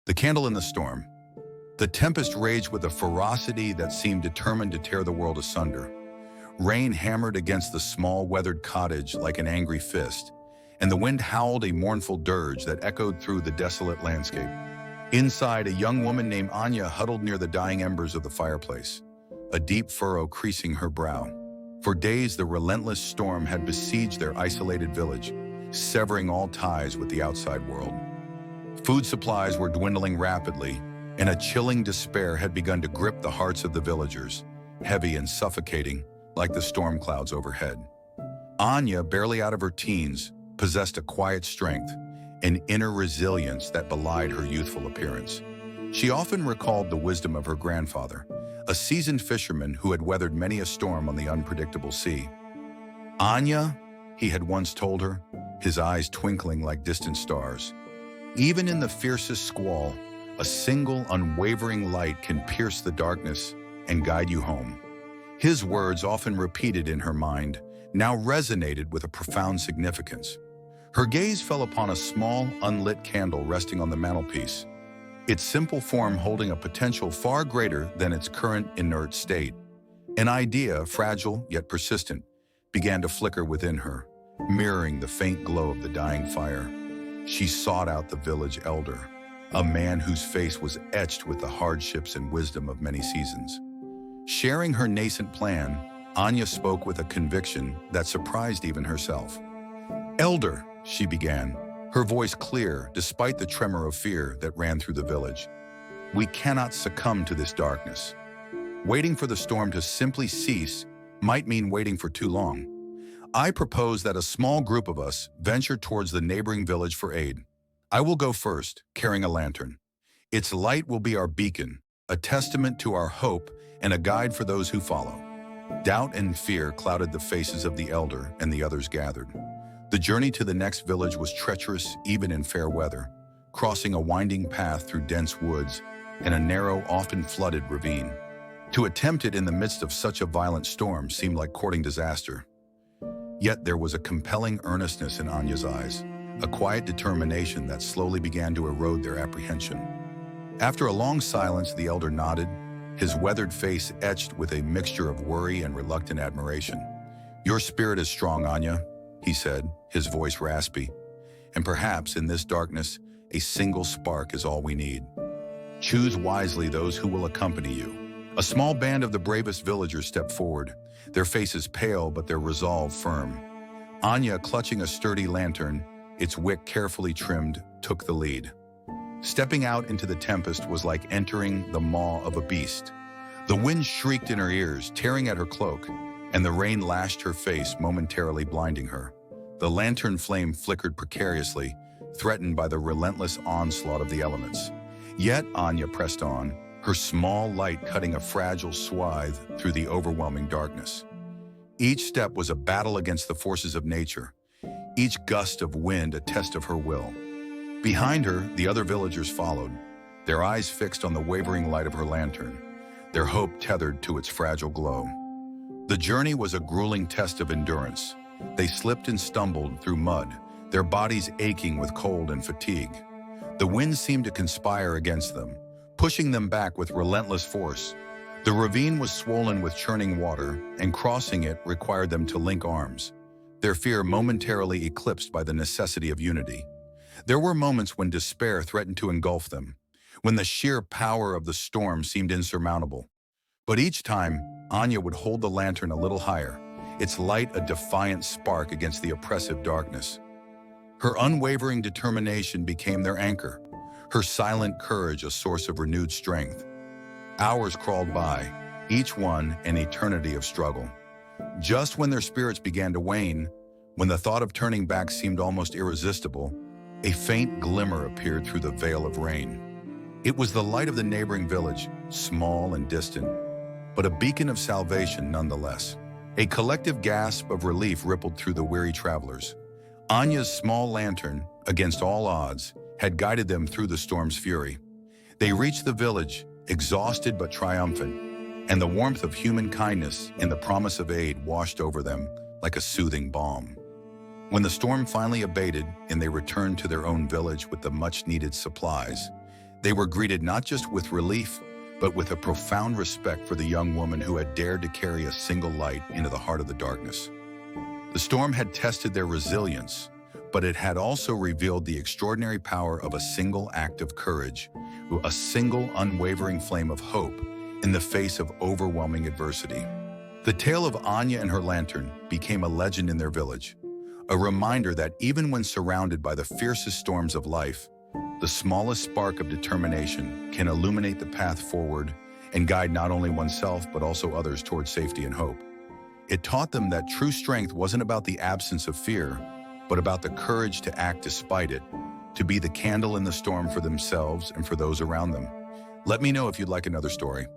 The candle in the storm. The tempest raged with a ferocity that seemed determined to tear the world asunder. Rain hammered against the small, weathered cottage like an angry fist, and the wind howled a mournful dirge that echoed through the desolate landscape. Inside, a young woman named Anya huddled near the dying embers of the fireplace, a deep furrow creasing her brow. For days, the relentless storm had besieged their isolated village, severing all ties with the outside world. Food supplies were dwindling rapidly, and a chilling despair had begun to grip the hearts of the villagers, heavy and suffocating like the storm clouds overhead. Anya, barely out of her teens, possessed a quiet strength, an inner resilience that belied her youthful appearance. She often recalled the wisdom of her grandfather, a seasoned fisherman who had weathered many a storm on the unpredictable sea. "Anya," he had once told her, his eyes twinkling like distant stars, "even in the fiercest squall, a single unwavering light can pierce the darkness and guide you home." His words, often repeated in her mind, now resonated with a profound significance. Her gaze fell upon a small, unlit candle resting on the mantelpiece, its simple form holding a potential far greater than its current inert state. An idea, fragile yet persistent, began to flicker within her, mirroring the faint glow of the dying fire. She sought out the village elder, a man whose face was etched with the hardships and wisdom of many seasons. Sharing her nascent plan, Anya spoke with a conviction that surprised even herself. "Elder," she began, her voice clear despite the tremor of fear that ran through the village, "we cannot succumb to this darkness. Waiting for the storm to simply cease might mean waiting for too long. I propose that a small group of us venture towards the neighboring village for aid. I will go first, carrying a lantern. Its light will be our beacon, a testament to our hope and a guide for those who follow." Doubt and fear clouded the faces of the elder and the others gathered. The journey to the next village was treacherous even in fair weather, crossing a winding path through dense woods and a narrow, often flooded ravine. To attempt it in the midst of such a violent storm seemed like courting disaster. Yet there was a compelling earnestness in Anya's eyes, a quiet determination that slowly began to erode their apprehension. After a long silence, the elder nodded, his weathered face etched with a mixture of worry and reluctant admiration. "Your spirit is strong, Anya," he said, his voice raspy, "and perhaps in this darkness, a single spark is all we need. Choose wisely those who will accompany you." A small band of the bravest villagers stepped forward, their faces pale but their resolve firm. Anya, clutching a sturdy lantern, its wick carefully trimmed, took the lead. Stepping out into the tempest was like entering the maw of a beast. The wind shrieked in her ears, tearing at her cloak, and the rain lashed her face, momentarily blinding her. The lantern flame flickered precariously, threatened by the relentless onslaught of the elements. Yet Anya pressed on, her small light cutting a fragile swath through the overwhelming darkness. Each step was a battle against the forces of nature, each gust of wind a test of her will. Behind her, the other villagers followed, their eyes fixed on the wavering light of her lantern, their hope tethered to its fragile glow. The journey was a grueling test of endurance. They slipped and stumbled through mud, their bodies aching with cold and fatigue. The wind seemed to conspire against them, pushing them back with relentless force. The ravine was swollen with churning water, and crossing it required them to link arms, their fear momentarily eclipsed by the necessity of unity. There were moments when despair threatened to engulf them, when the sheer power of the storm seemed insurmountable. But each time, Anya would hold the lantern a little higher, its light a defiant spark against the oppressive darkness. Her unwavering determination became their anchor, her silent courage a source of renewed strength. Hours crawled by, each one an eternity of struggle. Just when their spirits began to wane, when the thought of turning back seemed almost irresistible, a faint glimmer appeared through the veil of rain. It was the light of the neighboring village, small and distant, but a beacon of salvation nonetheless. A collective gasp of relief rippled through the weary travelers. Anya's small lantern, against all odds, had guided them through the storm's fury. They reached the village, exhausted but triumphant, and the warmth of human kindness and the promise of aid washed over them like a soothing balm. When the storm finally abated and they returned to their own village with the much-needed supplies, They were greeted not just with relief, but with a profound respect for the young woman who had dared to carry a single light into the heart of the darkness. The storm had tested their resilience, but it had also revealed the extraordinary power of a single act of courage, a single unwavering flame of hope in the face of overwhelming adversity. The tale of Anya and her lantern became a legend in their village, a reminder that even when surrounded by the fiercest storms of life, the smallest spark of determination can illuminate the path forward and guide not only oneself but also others towards safety and hope. It taught them that true strength wasn't about the absence of fear, but about the courage to act despite it, to be the candle in the storm for themselves and for those around them. Let me know if you'd like another story.